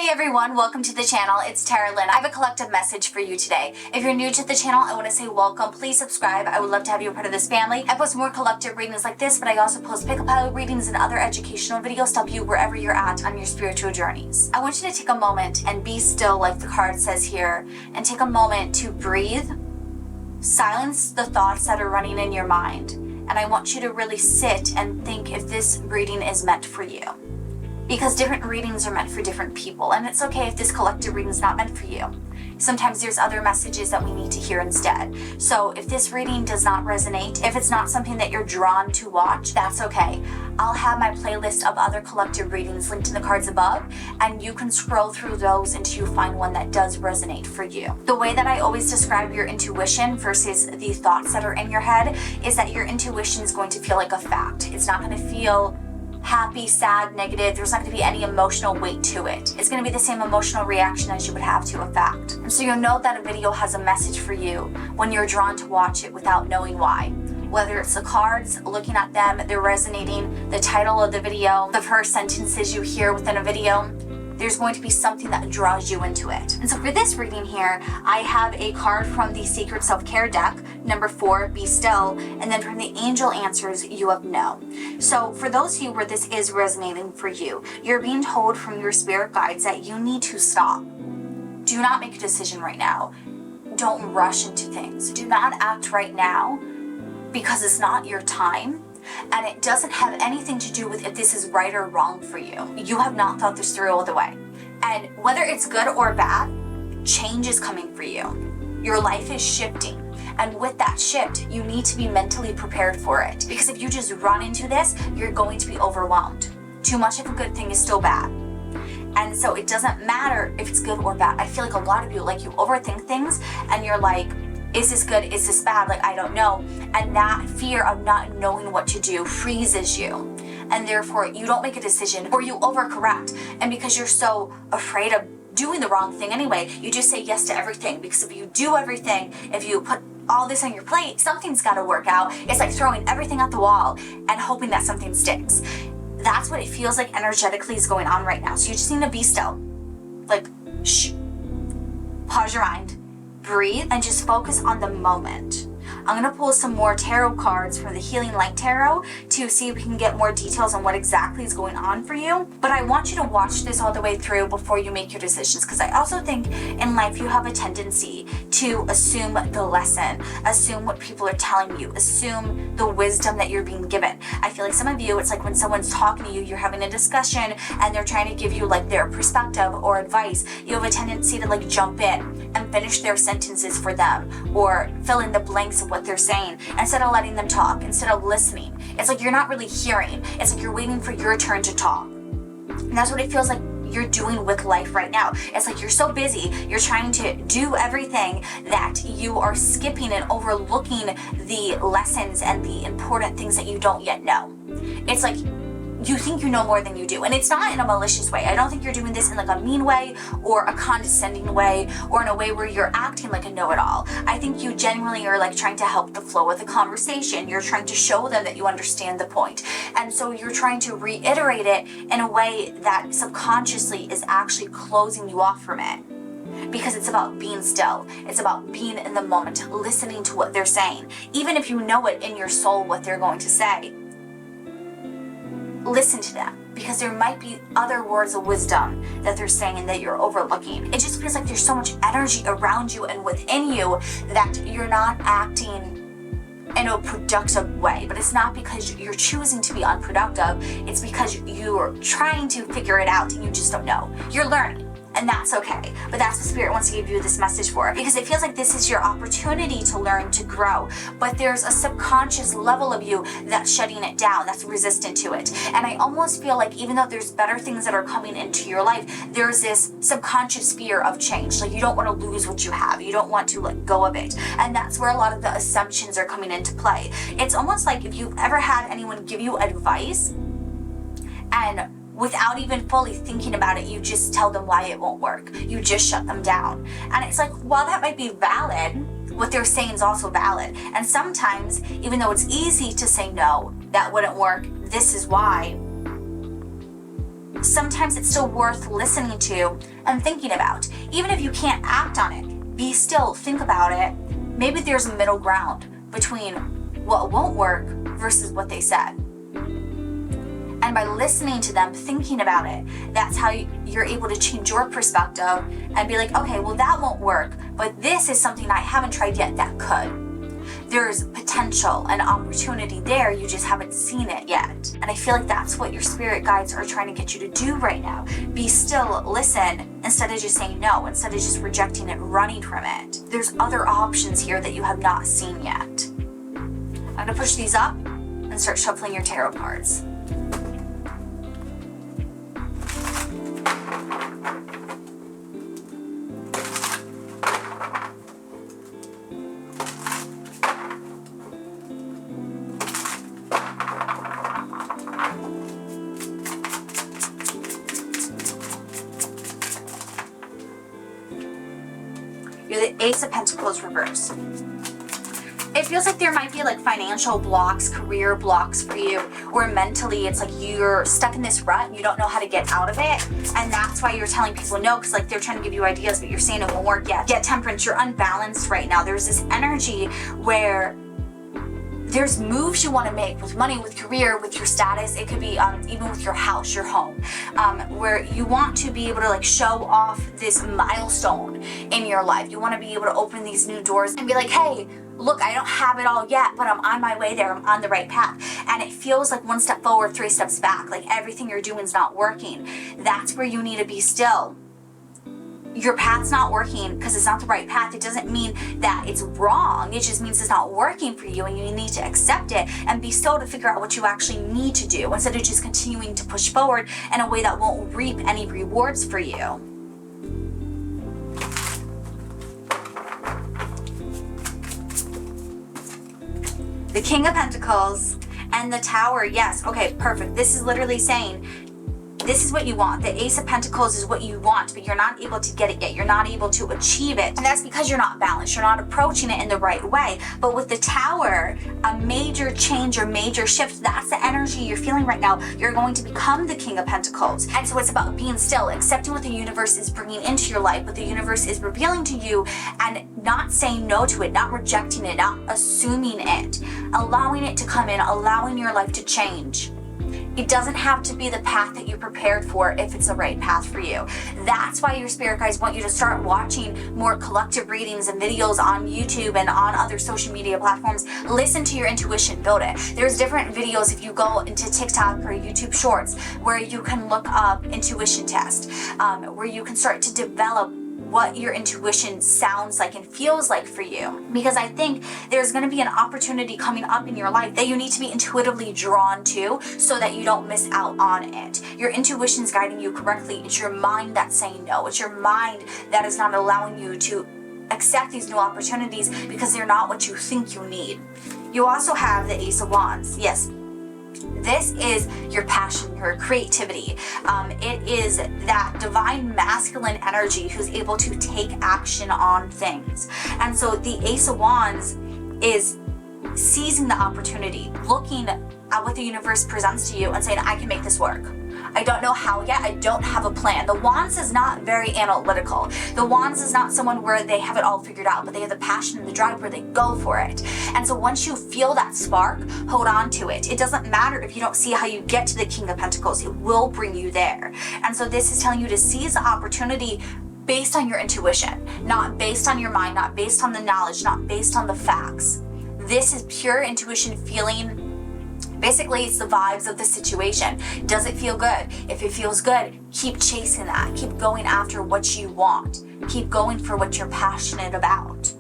Hey everyone, welcome to the channel. It's Carolyn. I have a collective message for you today. If you're new to the channel, I want to say welcome. Please subscribe. I would love to have you a part of this family. I post more collective readings like this, but I also post pick a pile readings and other educational videos to help you wherever you're at on your spiritual journeys. I want you to take a moment and be still like the card says here, and take a moment to breathe, silence the thoughts that are running in your mind, and I want you to really sit and think if this reading is meant for you. Because different readings are meant for different people, and it's okay if this collective reading is not meant for you. Sometimes there's other messages that we need to hear instead. So if this reading does not resonate, if it's not something that you're drawn to watch, that's okay. I'll have my playlist of other collective readings linked in the cards above, and you can scroll through those until you find one that does resonate for you. The way that I always describe your intuition versus the thoughts that are in your head is that your intuition is going to feel like a fact. It's not going to feel happy, sad, negative. There's not going to be any emotional weight to it. It's going to be the same emotional reaction as you would have to a fact. And so you'll know that a video has a message for you when you're drawn to watch it without knowing why. Whether it's the cards, looking at them, they're resonating, the title of the video, the first sentences you hear within a video, there's going to be something that draws you into it. And so for this reading here, I have a card from the Sacred Self-Care deck, number 4, Be Still, and then from the Angel Answers, you have No. So for those of you where this is resonating for you, you're being told from your spirit guides that you need to stop. Do not make a decision right now. Don't rush into things. Do not act right now because it's not your time. And it doesn't have anything to do with if this is right or wrong for you. You have not thought this through all the way. And whether it's good or bad, change is coming for you. Your life is shifting. And with that shift, you need to be mentally prepared for it. Because if you just run into this, you're going to be overwhelmed. Too much of a good thing is still bad. And so it doesn't matter if it's good or bad. I feel like a lot of you, you overthink things and you're like, is this good? Is this bad? I don't know. And that fear of not knowing what to do freezes you. And therefore, you don't make a decision or you overcorrect. And because you're so afraid of doing the wrong thing anyway, you just say yes to everything. Because if you do everything, if you put all this on your plate, something's got to work out. It's like throwing everything at the wall and hoping that something sticks. That's what it feels like energetically is going on right now. So you just need to be still. Shh. Pause your mind. Breathe and just focus on the moment. I'm going to pull some more tarot cards from the Healing Light Tarot to see if we can get more details on what exactly is going on for you. But I want you to watch this all the way through before you make your decisions, because I also think in life you have a tendency to assume the lesson, assume what people are telling you, assume the wisdom that you're being given. I feel like some of you, it's like when someone's talking to you, you're having a discussion and they're trying to give you their perspective or advice. You have a tendency to jump in and finish their sentences for them or fill in the blanks of what they're saying instead of letting them talk, instead of listening. It's like you're not really hearing. It's like you're waiting for your turn to talk. And that's what it feels like you're doing with life right now. It's like you're so busy, you're trying to do everything that you are skipping and overlooking the lessons and the important things that you don't yet know. It's like you think you know more than you do. And it's not in a malicious way. I don't think you're doing this in a mean way or a condescending way or in a way where you're acting like a know-it-all. I think you genuinely are trying to help the flow of the conversation. You're trying to show them that you understand the point. And so you're trying to reiterate it in a way that subconsciously is actually closing you off from it. Because it's about being still. It's about being in the moment, listening to what they're saying. Even if you know it in your soul what they're going to say, listen to them, because there might be other words of wisdom that they're saying that you're overlooking. It just feels like there's so much energy around you and within you that you're not acting in a productive way. But it's not because you're choosing to be unproductive. It's because you're trying to figure it out and you just don't know. You're learning. And that's okay. But that's what Spirit wants to give you this message for. Because it feels like this is your opportunity to learn, to grow. But there's a subconscious level of you that's shutting it down, that's resistant to it. And I almost feel like even though there's better things that are coming into your life, there's this subconscious fear of change. You don't want to lose what you have. You don't want to let go of it. And that's where a lot of the assumptions are coming into play. It's almost like if you've ever had anyone give you advice and without even fully thinking about it, you just tell them why it won't work. You just shut them down. And it's like, while that might be valid, what they're saying is also valid. And sometimes, even though it's easy to say no, that wouldn't work, this is why, sometimes it's still worth listening to and thinking about. Even if you can't act on it, be still, think about it. Maybe there's a middle ground between what won't work versus what they said. And by listening to them, thinking about it, that's how you're able to change your perspective and be like, okay, well, that won't work, but this is something I haven't tried yet that could. There's potential and opportunity there, you just haven't seen it yet. And I feel like that's what your spirit guides are trying to get you to do right now. Be still, listen, instead of just saying no, instead of just rejecting it, running from it. There's other options here that you have not seen yet. I'm gonna push these up and start shuffling your tarot cards. You're the Ace of Pentacles reverse. It feels like there might be like financial blocks, career blocks for you, or mentally it's like you're stuck in this rut and you don't know how to get out of it, and that's why you're telling people no, because like they're trying to give you ideas but you're saying it won't work yet. Yeah, Temperance, you're unbalanced right now. There's this energy where there's moves you want to make with money, with career, with your status. It could be even with your house, your home, where you want to be able to like show off this milestone in your life. You want to be able to open these new doors and be like, hey, look, I don't have it all yet, but I'm on my way there. I'm on the right path. And it feels like one step forward, 3 steps back. Like everything you're doing is not working. That's where you need to be still. Your path's not working because it's not the right path. It doesn't mean that it's wrong. It just means it's not working for you, and you need to accept it and be still to figure out what you actually need to do instead of just continuing to push forward in a way that won't reap any rewards for you. The King of Pentacles and the Tower. Yes, okay, perfect. This is literally saying this is what you want. The Ace of Pentacles is what you want, but you're not able to get it yet. You're not able to achieve it. And that's because you're not balanced. You're not approaching it in the right way. But with the Tower, a major change or major shift, that's the energy you're feeling right now. You're going to become the King of Pentacles. And so it's about being still, accepting what the universe is bringing into your life, what the universe is revealing to you, and not saying no to it, not rejecting it, not assuming it, allowing it to come in, allowing your life to change. It doesn't have to be the path that you prepared for if it's the right path for you. That's why your spirit guides want you to start watching more collective readings and videos on YouTube and on other social media platforms. Listen to your intuition, build it. There's different videos if you go into TikTok or YouTube Shorts where you can look up intuition test, where you can start to develop what your intuition sounds like and feels like for you. Because I think there's going to be an opportunity coming up in your life that you need to be intuitively drawn to so that you don't miss out on it. Your intuition's guiding you correctly. It's your mind that's saying no. It's your mind that is not allowing you to accept these new opportunities because they're not what you think you need. You also have the Ace of Wands. Yes, this is your passion, your creativity. It is that divine masculine energy who's able to take action on things. And so the Ace of Wands is seizing the opportunity, looking at what the universe presents to you and saying, I can make this work. I don't know how yet. I don't have a plan. The Wands is not very analytical. The Wands is not someone where they have it all figured out, but they have the passion and the drive where they go for it. And so once you feel that spark, hold on to it. It doesn't matter if you don't see how you get to the King of Pentacles. It will bring you there. And so this is telling you to seize the opportunity based on your intuition, not based on your mind, not based on the knowledge, not based on the facts. This is pure intuition, feeling. Basically, it's the vibes of the situation. Does it feel good? If it feels good, keep chasing that. Keep going after what you want. Keep going for what you're passionate about.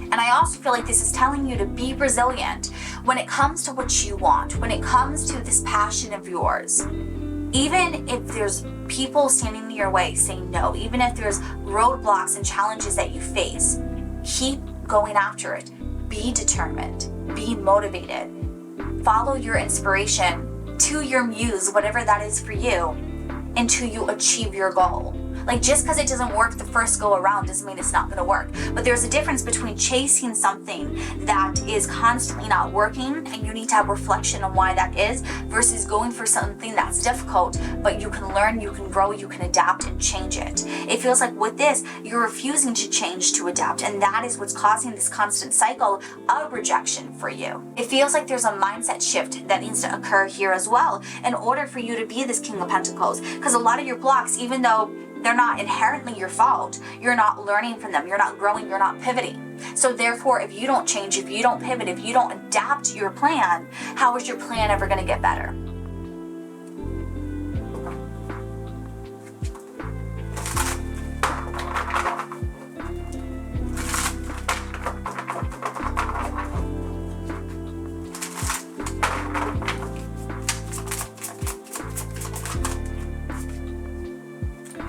And I also feel like this is telling you to be resilient when it comes to what you want, when it comes to this passion of yours. Even if there's people standing in your way saying no, even if there's roadblocks and challenges that you face, keep going after it. Be determined. Be motivated. Follow your inspiration to your muse, whatever that is for you, until you achieve your goal. Like, just because it doesn't work the first go around doesn't mean it's not going to work. But there's a difference between chasing something that is constantly not working and you need to have reflection on why that is, versus going for something that's difficult, but you can learn, you can grow, you can adapt and change it. It feels like with this, you're refusing to change, to adapt, and that is what's causing this constant cycle of rejection for you. It feels like there's a mindset shift that needs to occur here as well in order for you to be this King of Pentacles, because a lot of your blocks, even though they're not inherently your fault, you're not learning from them, you're not growing, you're not pivoting. So therefore, if you don't change, if you don't pivot, if you don't adapt your plan, how is your plan ever going to get better?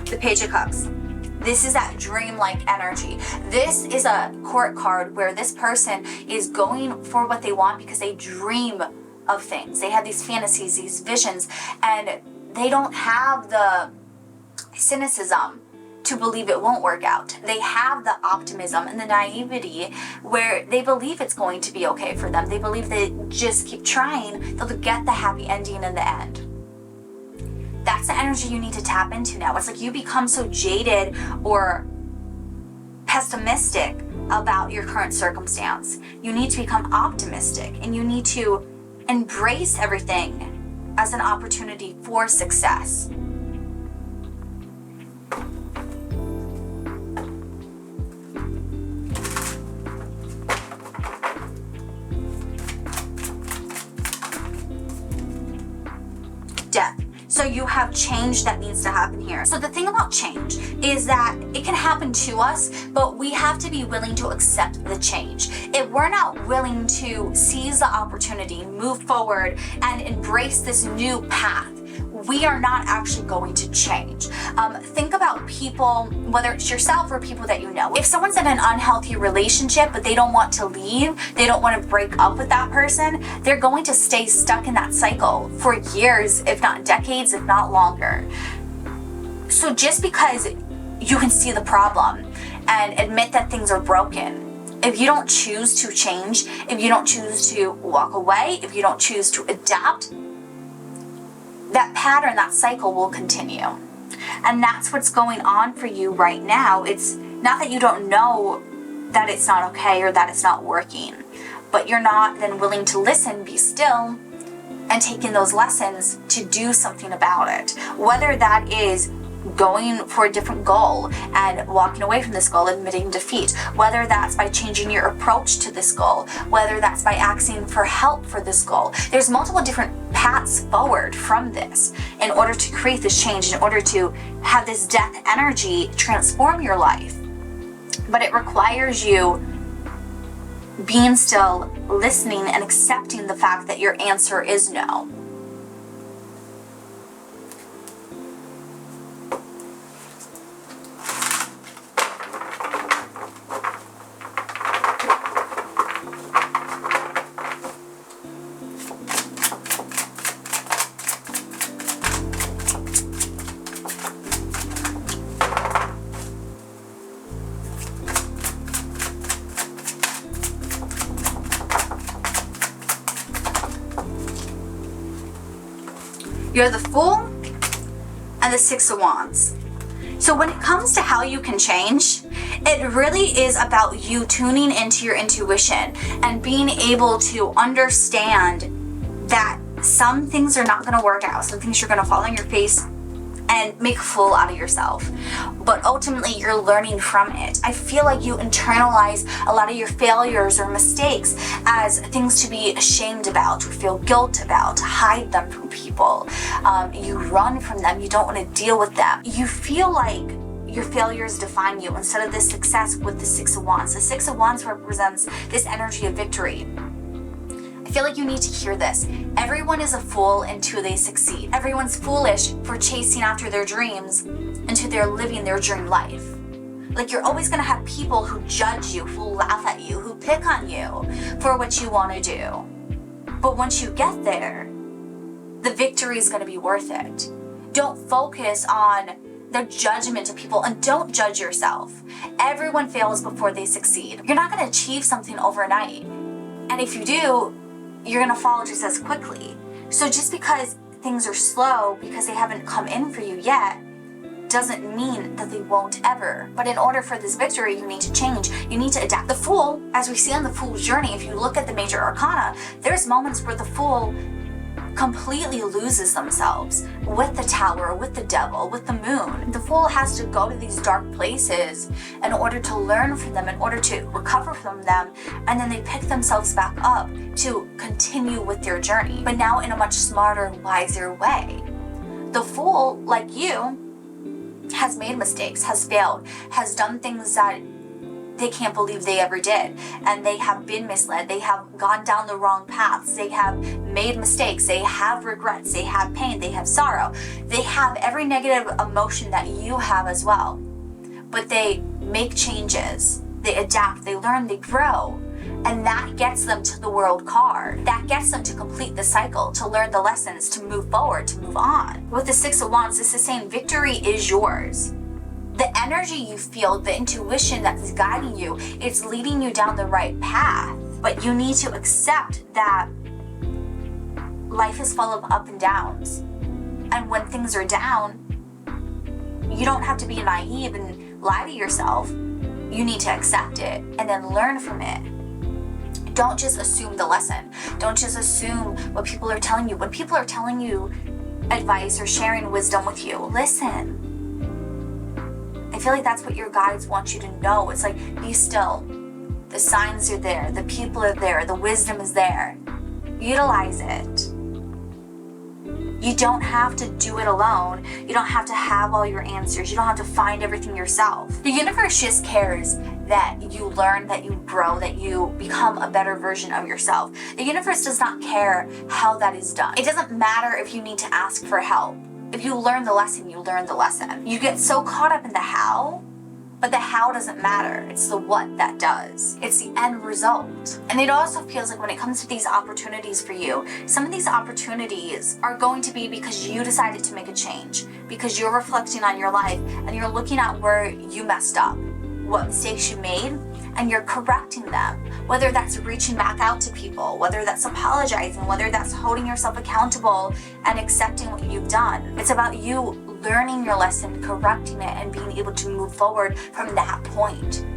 The Page of Cups. This is that dreamlike energy. This is a court card where this person is going for what they want because they dream of things. They have these fantasies, these visions, and they don't have the cynicism to believe it won't work out. They have the optimism and the naivety where they believe it's going to be okay for them. They believe they just keep trying, they'll get the happy ending in the end. That's the energy you need to tap into now. It's like you become so jaded or pessimistic about your current circumstance. You need to become optimistic and you need to embrace everything as an opportunity for success. Death. So you have change that needs to happen here. So the thing about change is that it can happen to us, but we have to be willing to accept the change. If we're not willing to seize the opportunity, move forward, and embrace this new path, we are not actually going to change. Think about people, whether it's yourself or people that you know. If someone's in an unhealthy relationship, but they don't want to leave, they don't want to break up with that person, they're going to stay stuck in that cycle for years, if not decades, if not longer. So just because you can see the problem and admit that things are broken, if you don't choose to change, if you don't choose to walk away, if you don't choose to adapt, that pattern, that cycle will continue. And that's what's going on for you right now. It's not that you don't know that it's not okay or that it's not working, but you're not then willing to listen, be still, and taking those lessons to do something about it. Whether that is going for a different goal and walking away from this goal, admitting defeat, whether that's by changing your approach to this goal, whether that's by asking for help for this goal. There's multiple different paths forward from this in order to create this change, in order to have this death energy transform your life. But it requires you being still, listening, and accepting the fact that your answer is no. You're the Fool and the Six of Wands. So when it comes to how you can change, it really is about you tuning into your intuition and being able to understand that some things are not going to work out. Some things you're going to fall on your face and make a fool out of yourself. But ultimately, you're learning from it. I feel like you internalize a lot of your failures or mistakes as things to be ashamed about, or feel guilt about, hide them from people. You run from them. You don't want to deal with them. You feel like your failures define you instead of this success with the Six of Wands. The Six of Wands represents this energy of victory. I feel like you need to hear this. Everyone is a fool until they succeed. Everyone's foolish for chasing after their dreams until they're living their dream life. Like, you're always going to have people who judge you, who laugh at you, who pick on you for what you want to do. But once you get there, the victory is going to be worth it. Don't focus on the judgment of people, and don't judge yourself. Everyone fails before they succeed. You're not going to achieve something overnight. And if you do, you're going to fall just as quickly. So just because things are slow, because they haven't come in for you yet, doesn't mean that they won't ever. But in order for this victory, you need to change. You need to adapt. The Fool, as we see on the Fool's journey, if you look at the major arcana, there's moments where the Fool completely loses themselves with the Tower, with the Devil, with the Moon. The Fool has to go to these dark places in order to learn from them, in order to recover from them, and then they pick themselves back up to continue with their journey, but now in a much smarter, wiser way. The Fool, like you, has made mistakes, has failed, has done things that they can't believe they ever did, and they have been misled, they have gone down the wrong paths, they have made mistakes, they have regrets, they have pain, they have sorrow, they have every negative emotion that you have as well. But they make changes, they adapt, they learn, they grow, and that gets them to the World card. That gets them to complete the cycle, to learn the lessons, to move forward, to move on. With the Six of Wands, this is saying victory is yours. The energy you feel, the intuition that's guiding you, it's leading you down the right path. But you need to accept that life is full of up and downs. And when things are down, you don't have to be naive and lie to yourself. You need to accept it and then learn from it. Don't just assume the lesson. Don't just assume what people are telling you. When people are telling you advice or sharing wisdom with you, listen. I feel like that's what your guides want you to know. It's like, be still. The signs are there. The people are there. The wisdom is there. Utilize it. You don't have to do it alone. You don't have to have all your answers. You don't have to find everything yourself. The universe just cares that you learn, that you grow, that you become a better version of yourself. The universe does not care how that is done. It doesn't matter if you need to ask for help. If you learn the lesson, you learn the lesson. You get so caught up in the how, but the how doesn't matter. It's the what that does. It's the end result. And it also feels like when it comes to these opportunities for you, some of these opportunities are going to be because you decided to make a change, because you're reflecting on your life and you're looking at where you messed up, what mistakes you made, and you're correcting them. Whether that's reaching back out to people, whether that's apologizing, whether that's holding yourself accountable and accepting what you've done. It's about you learning your lesson, correcting it, and being able to move forward from that point.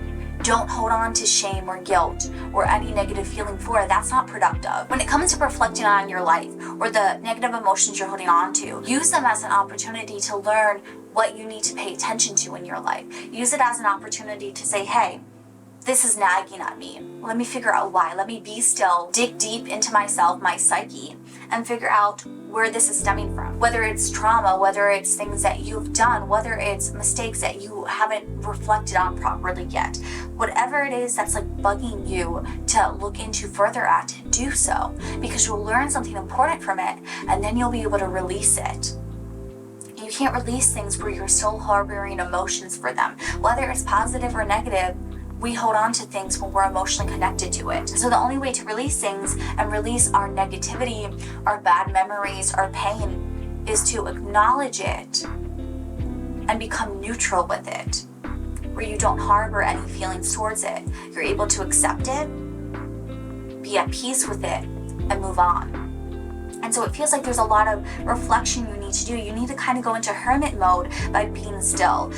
Don't hold on to shame or guilt or any negative feeling for it. That's not productive. When it comes to reflecting on your life or the negative emotions you're holding on to, use them as an opportunity to learn what you need to pay attention to in your life. Use it as an opportunity to say, hey, this is nagging at me. Let me figure out why. Let me be still, dig deep into myself, my psyche, and figure out where this is stemming from. Whether it's trauma, whether it's things that you've done, whether it's mistakes that you haven't reflected on properly yet. Whatever it is that's like bugging you to look into further at, do so, because you'll learn something important from it, and then you'll be able to release it. You can't release things where you're still harboring emotions for them. Whether it's positive or negative, we hold on to things when we're emotionally connected to it. So the only way to release things and release our negativity, our bad memories, our pain, is to acknowledge it and become neutral with it, where you don't harbor any feelings towards it. You're able to accept it, be at peace with it, and move on. And so it feels like there's a lot of reflection you need to do. You need to kind of go into hermit mode by being still,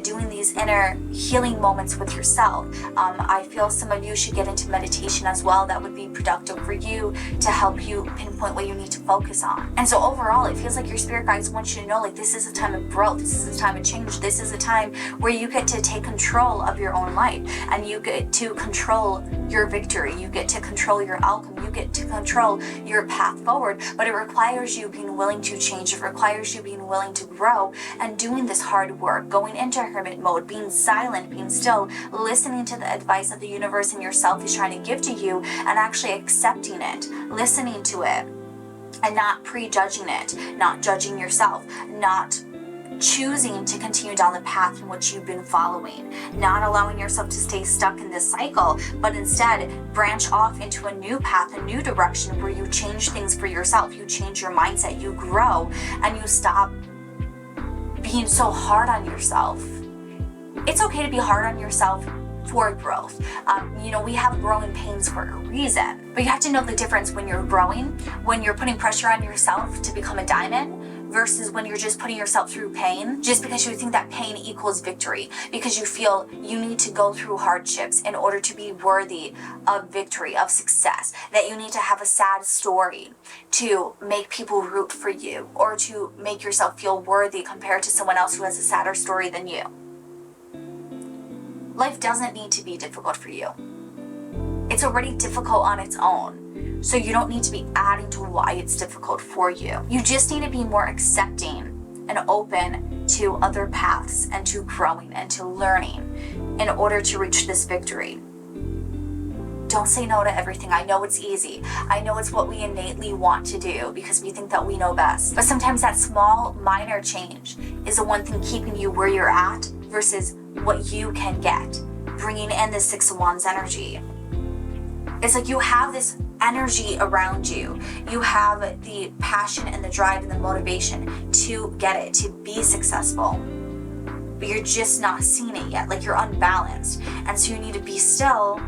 doing these inner healing moments with yourself. I feel some of you should get into meditation as well. That would be productive for you to help you pinpoint what you need to focus on. And so overall, it feels like your spirit guides want you to know, like, this is a time of growth. This is a time of change. This is a time where you get to take control of your own life, and you get to control your victory. You get to control your outcome. You get to control your path forward. But it requires you being willing to change. It requires you being willing to grow and doing this hard work, going into hermit mode, being silent, being still, listening to the advice that the universe and yourself is trying to give to you, and actually accepting it, listening to it, and not prejudging it, not judging yourself, not choosing to continue down the path in which you've been following, not allowing yourself to stay stuck in this cycle, but instead branch off into a new path, a new direction where you change things for yourself, you change your mindset, you grow, and you stop being so hard on yourself. It's okay to be hard on yourself for growth. We have growing pains for a reason, but you have to know the difference when you're growing, when you're putting pressure on yourself to become a diamond, versus when you're just putting yourself through pain just because you think that pain equals victory, because you feel you need to go through hardships in order to be worthy of victory, of success, that you need to have a sad story to make people root for you or to make yourself feel worthy compared to someone else who has a sadder story than you. Life doesn't need to be difficult for you. It's already difficult on its own. So you don't need to be adding to why it's difficult for you. You just need to be more accepting and open to other paths and to growing and to learning in order to reach this victory. Don't say no to everything. I know it's easy. I know it's what we innately want to do because we think that we know best. But sometimes that small, minor change is the one thing keeping you where you're at versus what you can get, bringing in the Six of Wands energy. It's like you have this energy around you. You have the passion and the drive and the motivation to get it, to be successful. But you're just not seeing it yet. Like you're unbalanced. And so you need to be still,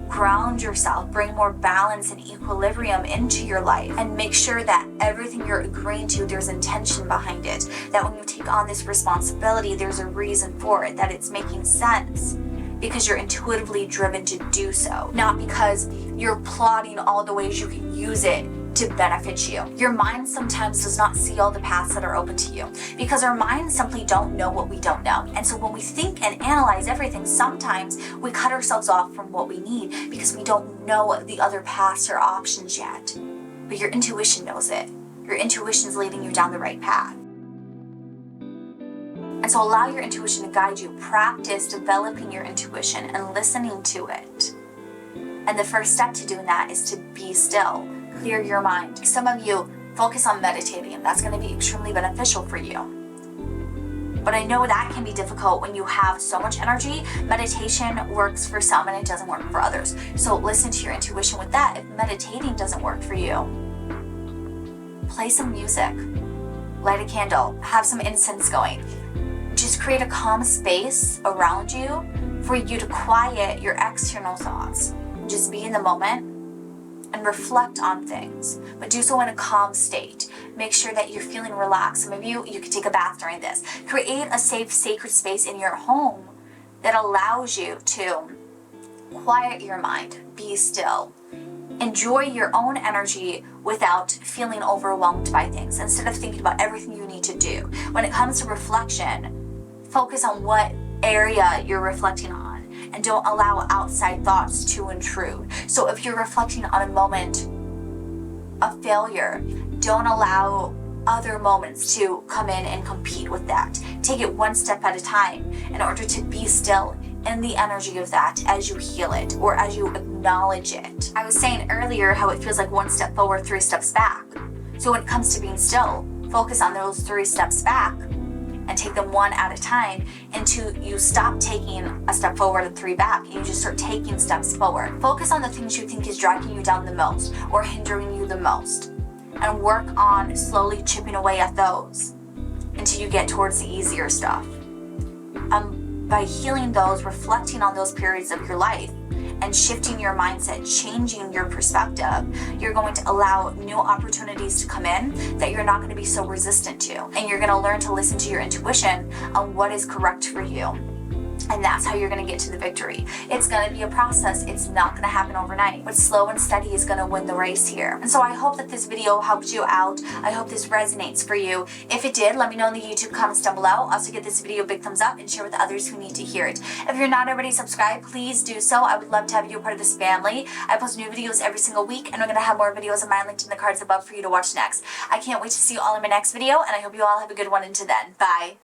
ground yourself, bring more balance and equilibrium into your life, and make sure that everything you're agreeing to, there's intention behind it. That when you take on this responsibility, there's a reason for it, that it's making sense. Because you're intuitively driven to do so, not because you're plotting all the ways you can use it to benefit you. Your mind sometimes does not see all the paths that are open to you because our minds simply don't know what we don't know. And so when we think and analyze everything, sometimes we cut ourselves off from what we need because we don't know the other paths or options yet. But your intuition knows it. Your intuition is leading you down the right path. And so allow your intuition to guide you. Practice developing your intuition and listening to it. And the first step to doing that is to be still. Clear your mind. Some of you focus on meditating. That's going to be extremely beneficial for you. But I know that can be difficult when you have so much energy. Meditation works for some and it doesn't work for others. So listen to your intuition with that. If meditating doesn't work for you, play some music. Light a candle. Have some incense going. Just create a calm space around you for you to quiet your external thoughts. Just be in the moment and reflect on things, but do so in a calm state. Make sure that you're feeling relaxed. Some of you could take a bath during this. Create a safe, sacred space in your home that allows you to quiet your mind, be still. Enjoy your own energy without feeling overwhelmed by things, instead of thinking about everything you need to do. When it comes to reflection, focus on what area you're reflecting on and don't allow outside thoughts to intrude. So if you're reflecting on a moment of failure, don't allow other moments to come in and compete with that. Take it one step at a time in order to be still in the energy of that as you heal it or as you acknowledge it. I was saying earlier how it feels like one step forward, 3 steps back. So when it comes to being still, focus on those 3 steps back and take them one at a time until you stop taking a step forward and 3 back and you just start taking steps forward. Focus on the things you think is dragging you down the most or hindering you the most, and work on slowly chipping away at those until you get towards the easier stuff. By healing those, reflecting on those periods of your life, and shifting your mindset, changing your perspective, you're going to allow new opportunities to come in that you're not going to be so resistant to. And you're going to learn to listen to your intuition on what is correct for you. And that's how you're going to get to the victory. It's going to be a process. It's not going to happen overnight. But slow and steady is going to win the race here. And so I hope that this video helped you out. I hope this resonates for you. If it did, let me know in the YouTube comments down below. Also give this video a big thumbs up and share with others who need to hear it. If you're not already subscribed, please do so. I would love to have you a part of this family. I post new videos every single week, and we're going to have more videos of mine linked in the cards above for you to watch next. I can't wait to see you all in my next video, and I hope you all have a good one until then. Bye.